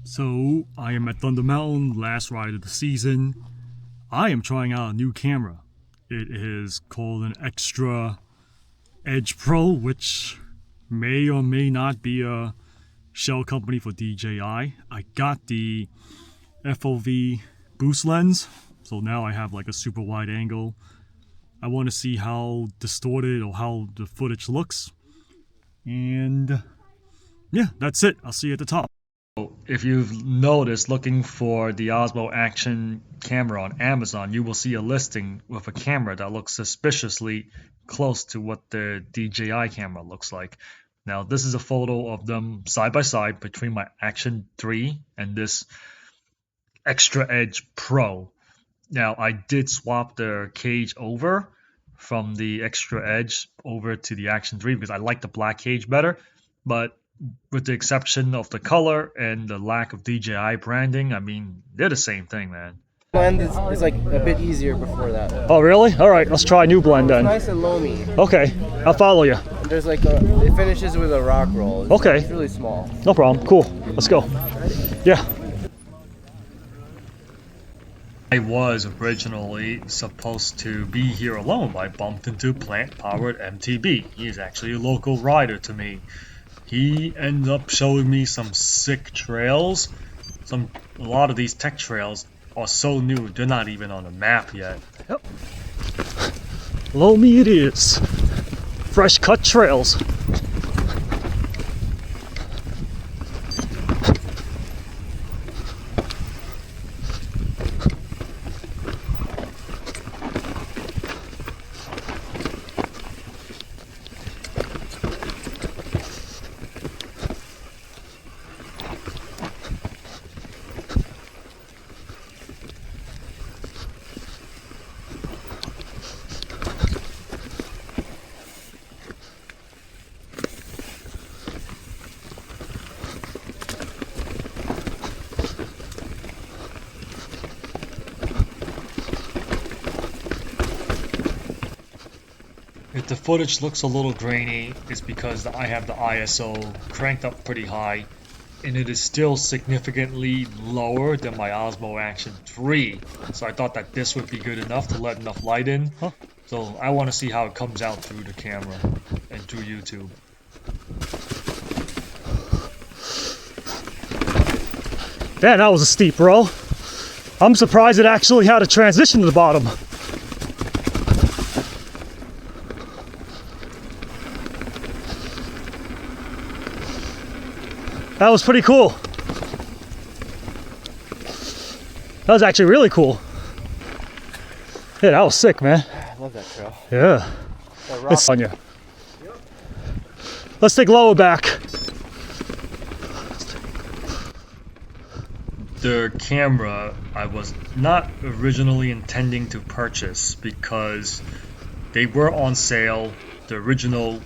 So, I am at Thunder Mountain, last ride of the season. I am trying out a new camera. It is called an Xtra Edge Pro, which may or may not be a shell company for DJI. I got the FOV boost lens, so now I have like a super wide angle. I want to see how distorted or how the footage looks. And yeah, that's it. I'll see you at the top. If you've noticed, looking for the Osmo Action camera on Amazon, you will see a listing with a camera that looks suspiciously close to what the DJI camera looks like. Now, this is a photo of them side by side between my Action 3 and this Xtra Edge Pro. Now, I did swap the cage over from the Xtra Edge over to the Action 3 because I like the black cage better, but with the exception of the color and the lack of DJI branding, I mean, they're the same thing, man. Blend is like a bit easier before that. Oh, really? All right, let's try a new blend then. It's nice and loamy. Okay, I'll follow you. There's like it finishes with a rock roll. Okay. It's really small. No problem. Cool. Let's go. Yeah. I was originally supposed to be here alone, but I bumped into plant-powered MTB. He is actually a local rider to me. He ended up showing me some sick trails. A lot of these tech trails are so new, they're not even on the map yet. Yep. Loamy it is. Fresh cut trails. If the footage looks a little grainy, it's because I have the ISO cranked up pretty high, and it is still significantly lower than my Osmo Action 3. So I thought that this would be good enough to let enough light in. So I want to see how it comes out through the camera and through YouTube. Man, that was a steep roll. I'm surprised it actually had a transition to the bottom. That was pretty cool. That was actually really cool. Yeah, that was sick, man. I love that trail. Yeah. It's on you. Let's take lower back. The camera I was not originally intending to purchase because they were on sale, the original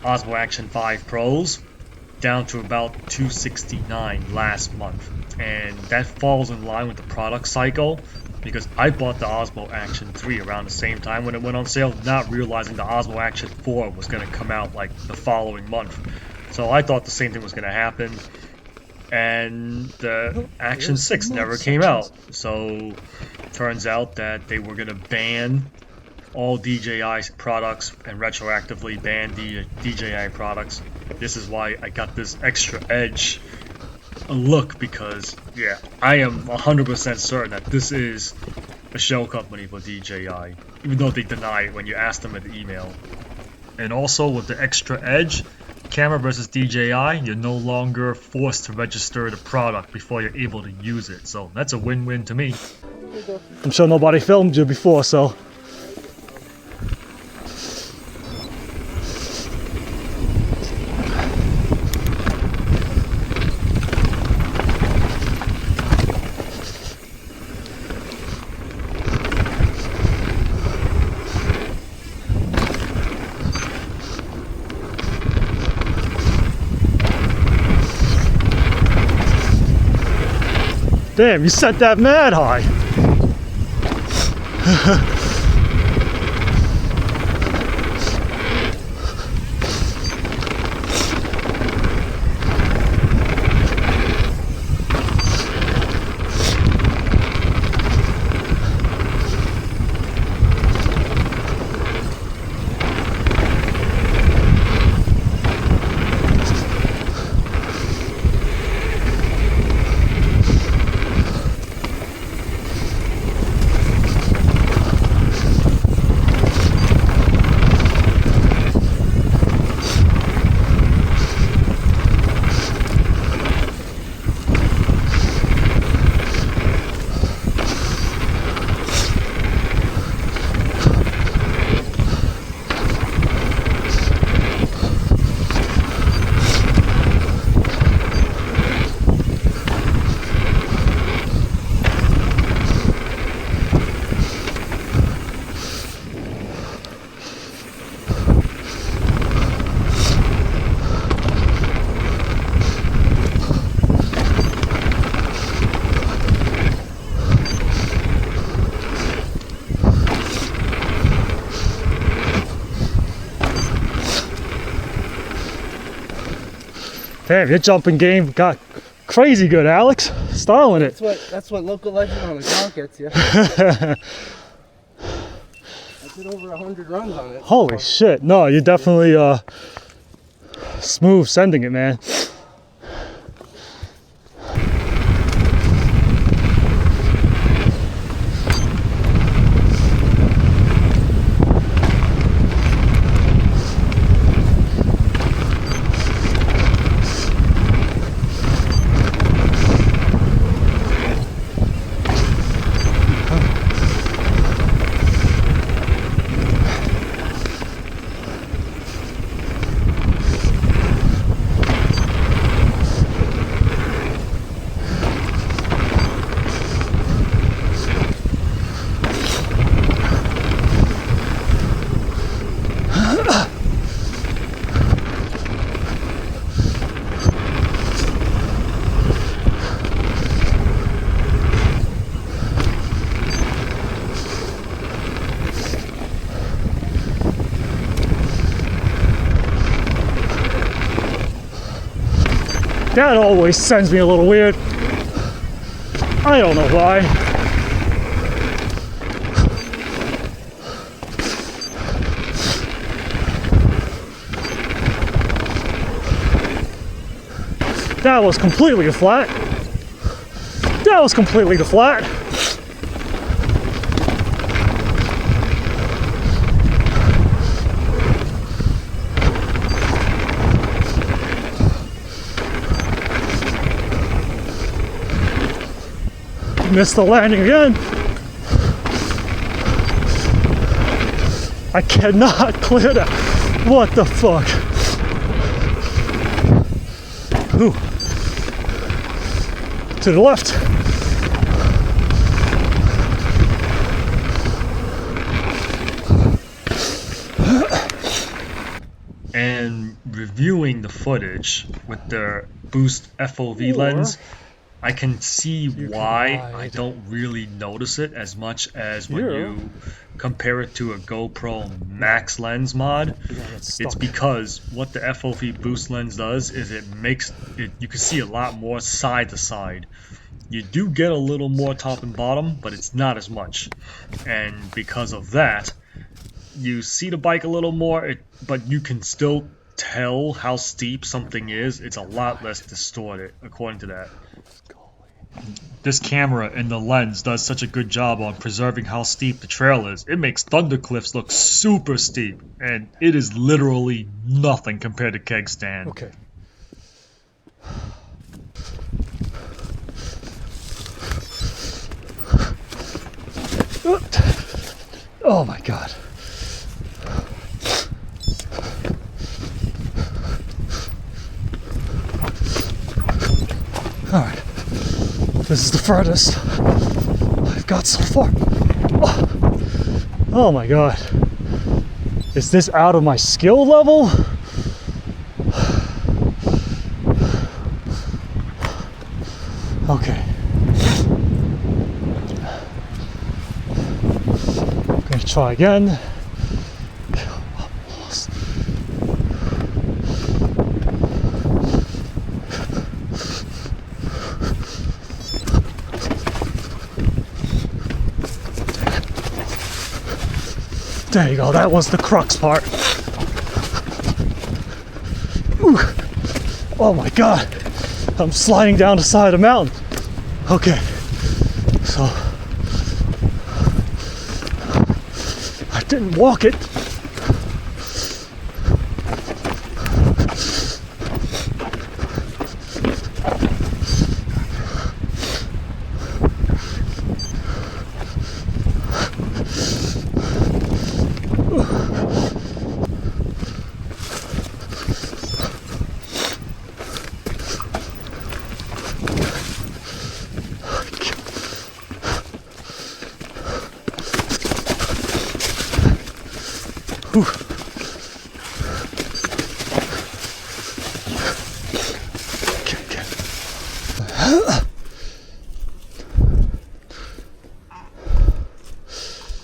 Osmo Action 5 Pros, down to about $269 last month, and that falls in line with the product cycle because I bought the Osmo Action 3 around the same time when it went on sale, not realizing the Osmo Action 4 was going to come out like the following month. So I thought the same thing was going to happen, and the Action 6 never came out. So turns out that they were going to ban all DJI products and retroactively ban the DJI products. This is why I got this Xtra Edge look, because yeah, I am 100% certain that this is a shell company for DJI, even though they deny it when you ask them in the email. And also with the Xtra Edge camera versus DJI, you're no longer forced to register the product before you're able to use it, so that's a win-win to me. I'm sure nobody filmed you before, so damn, you set that mad high. Damn, your jumping game got crazy good, Alex. Styling it. That's what local legend on the ground gets you. I did over 100 runs on it. Holy shit. No, you definitely smooth sending it, man. That always sends me a little weird. I don't know why. That was completely the flat. That was completely the flat. Missed the landing again. I cannot clear that. What the fuck? Ooh. To the left. And reviewing the footage with the boost FOV lens, I can see why I don't really notice it as much as when you compare it to a GoPro Max lens mod. It's because what the FOV boost lens does is it makes it, you can see a lot more side to side. You do get a little more top and bottom, but it's not as much. And because of that, you see the bike a little more, but you can still tell how steep something is. It's a lot less distorted, according to that. This camera and the lens does such a good job on preserving how steep the trail is. It makes Thunder Cliffs look super steep, and it is literally nothing compared to Keg Stand. Okay. Oh my god. All right. This is the furthest I've got so far. Oh my god. Is this out of my skill level? Okay. I'm gonna try again. There you go, that was the crux part. Ooh. Oh my god, I'm sliding down the side of the mountain. Okay, so I didn't walk it.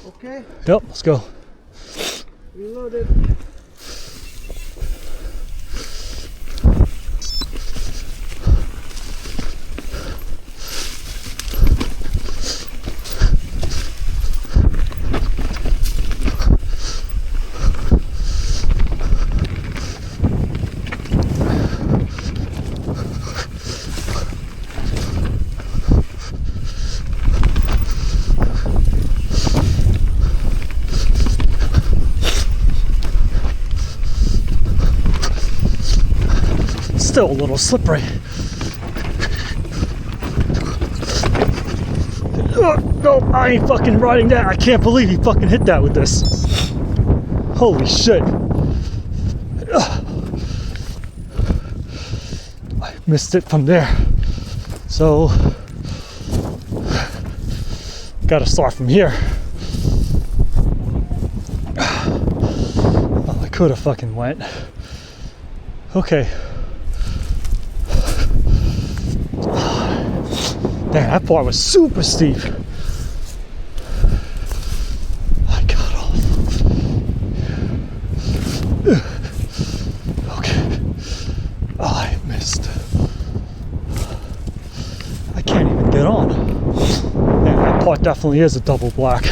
Okay, Yep, let's go. reloaded. Still a little slippery. No, I ain't fucking riding that. I can't believe he fucking hit that with this. Holy shit. I missed it from there. So, gotta start from here. Oh, I could have fucking went. Okay. Damn, that part was super steep. I got off. Okay. Oh, I missed. I can't even get on. Man, that part definitely is a double black.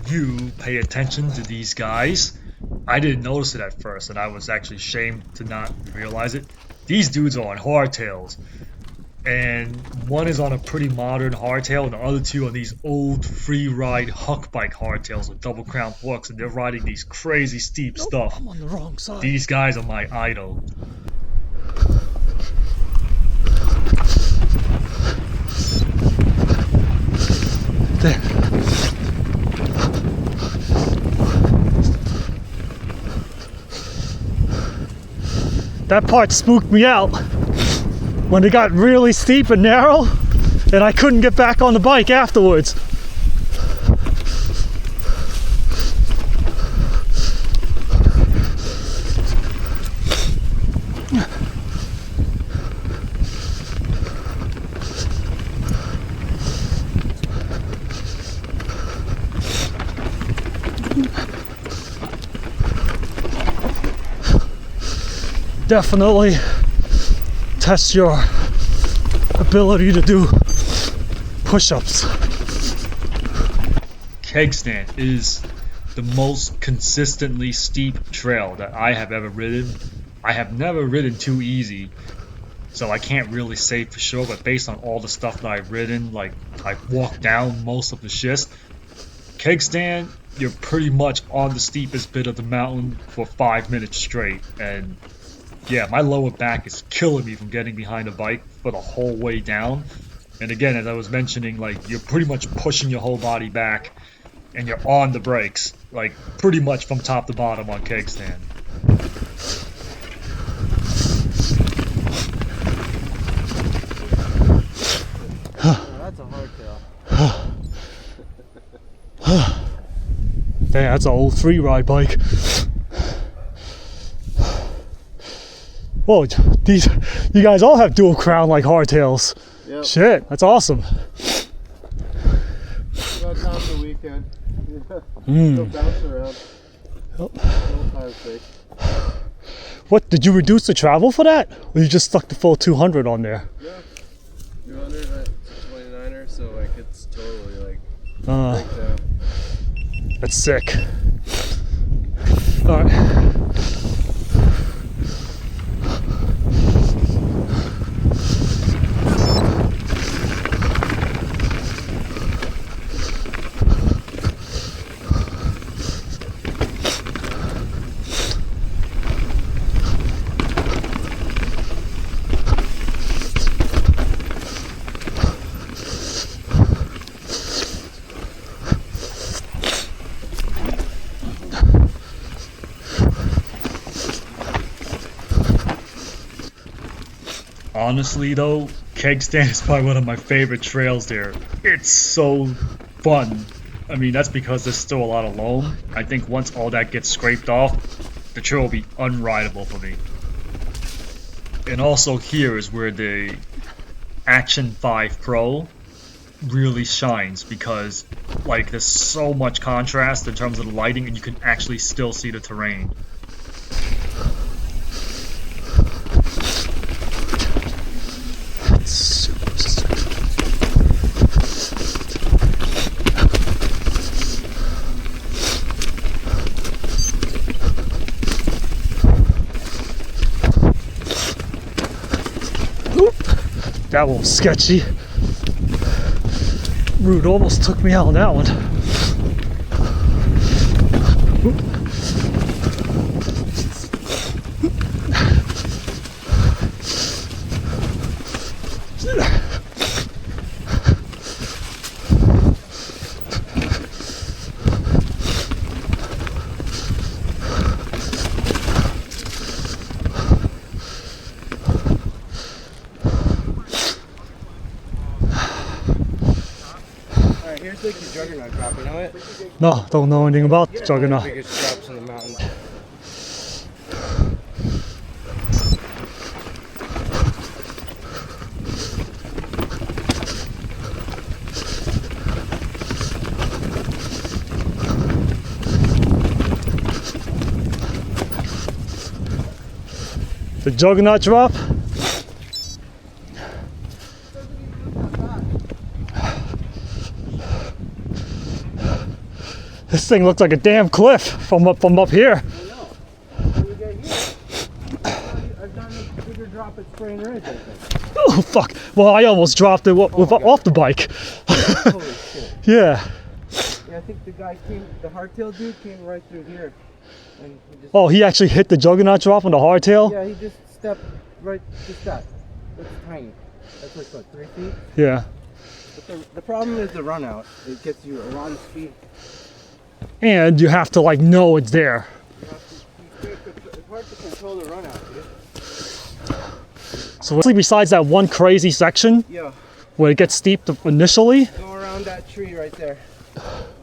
You pay attention to these guys. I didn't notice it at first, and I was actually ashamed to not realize it. These dudes are on hardtails, and one is on a pretty modern hardtail, and the other two on these old free ride huck bike hardtails with double crown forks, and they're riding these crazy steep stuff. I'm on the wrong side. These guys are my idol. There. That part spooked me out when it got really steep and narrow and I couldn't get back on the bike afterwards. Definitely test your ability to do push-ups. Keg stand is the most consistently steep trail that I have ever ridden. I have never ridden too easy, so I can't really say for sure, but based on all the stuff that I've ridden, like I've walked down most of the schist, keg stand, you're pretty much on the steepest bit of the mountain for 5 minutes straight, and yeah, my lower back is killing me from getting behind a bike for the whole way down. And again, as I was mentioning, like, you're pretty much pushing your whole body back and you're on the brakes, like, pretty much from top to bottom on keg stand. That's a hardtail. Damn, that's an old free ride bike. Whoa, you guys all have dual crown like hardtails. Yep. Shit, that's awesome. Got time for the weekend. Still bounce around. Yep. What, did you reduce the travel for that? Or you just stuck the full 200 on there? Yeah. 200 at 29er, so like it's totally like breakdown. That's sick. Alright. Honestly though, keg stand is probably one of my favorite trails there. It's so fun. I mean, that's because there's still a lot of loam. I think once all that gets scraped off, the trail will be unrideable for me. And also here is where the Action 5 Pro really shines, because like there's so much contrast in terms of the lighting and you can actually still see the terrain. That one was sketchy. Root almost took me out on that one. Here's like the juggernaut drop, you know it? No, don't know anything about the juggernaut. The biggest drops in the mountains. The juggernaut drop? This thing looks like a damn cliff from up here. I know. When we get here, I've done a bigger drop at Xtra Edge, I think. Oh fuck! Well, I almost dropped it off the bike. Holy shit. Yeah. Yeah, I think the guy came, the hardtail dude came right through here. And he just, Oh, he actually hit the juggernaut drop on the hardtail? yeah, he just stepped right, just that. That's tiny. That's like, what, 3 feet? Yeah. But the problem is the run out. It gets you a lot of speed. And you have to like know it's there. You have to, it's hard to control the run out, dude. So besides that one crazy section Yeah, where it gets steep initially, go around that tree right there.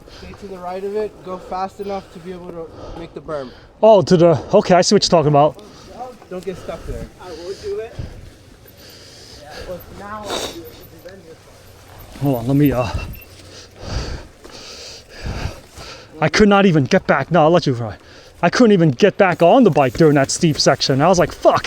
Stay to the right of it, go fast enough to be able to make the berm. oh, to the, okay, I see what you're talking about. Don't get stuck there. I will do it. Yeah, well, now I'll do it. Then you're fine. Hold on, let me, I could not even get back, no, I'll let you try. I couldn't even get back on the bike during that steep section. I was like, fuck.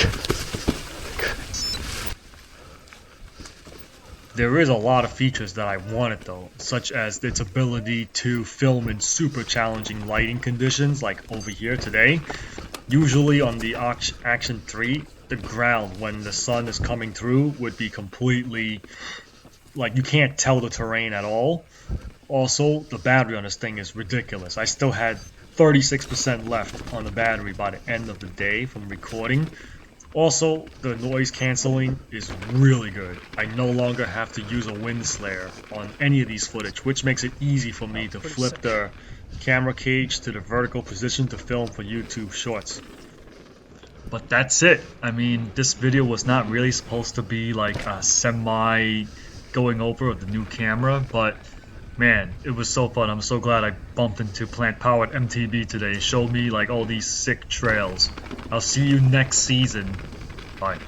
There is a lot of features that I wanted though, such as its ability to film in super challenging lighting conditions like over here today. Usually on the Action 3, the ground when the sun is coming through would be completely, like you can't tell the terrain at all. Also, the battery on this thing is ridiculous. I still had 36% left on the battery by the end of the day from recording. Also, the noise cancelling is really good. I no longer have to use a wind slayer on any of these footage, which makes it easy for me to flip the camera cage to the vertical position to film for YouTube Shorts. But that's it. I mean, this video was not really supposed to be like a semi going over of the new camera, but man, it was so fun. I'm so glad I bumped into Plant Powered MTB today. It showed me like all these sick trails. I'll see you next season. Bye.